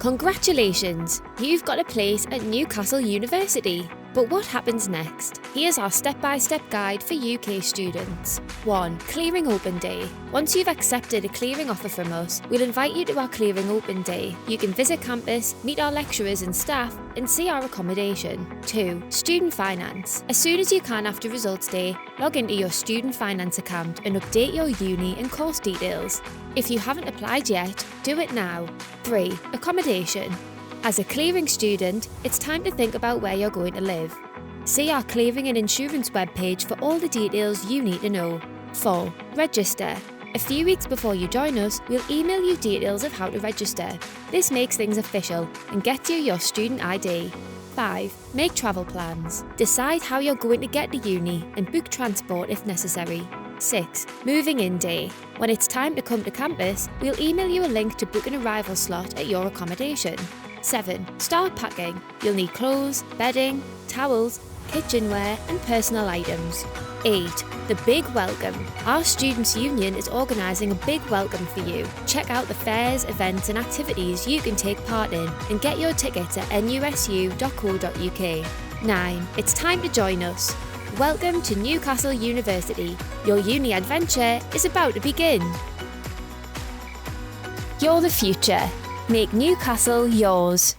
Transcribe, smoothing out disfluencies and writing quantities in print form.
Congratulations! You've got a place at Newcastle University. But what happens next? Here's our step-by-step guide for UK students. 1. Clearing Open Day. Once you've accepted a clearing offer from us, we'll invite you to our Clearing Open Day. You can visit campus, meet our lecturers and staff, and see our accommodation. 2. Student Finance. As soon as you can after results day, log into your student finance account and update your uni and course details. If you haven't applied yet, do it now. 3. Accommodation. As a clearing student, it's time to think about where you're going to live. See our clearing and insurance webpage for all the details you need to know. 4. Register. A few weeks before you join us, we'll email you details of how to register. This makes things official and gets you your student ID. 5. Make travel plans. Decide how you're going to get to uni and book transport if necessary. 6. Moving in day. When it's time to come to campus, we'll email you a link to book an arrival slot at your accommodation. 7. Start packing. You'll need clothes, bedding, towels, kitchenware and personal items. 8. The Big Welcome. Our Students' Union is organising a big welcome for you. Check out the fairs, events and activities you can take part in and get your tickets at nusu.co.uk. 9. It's time to join us. Welcome to Newcastle University. Your uni adventure is about to begin. You're the future. Make Newcastle yours.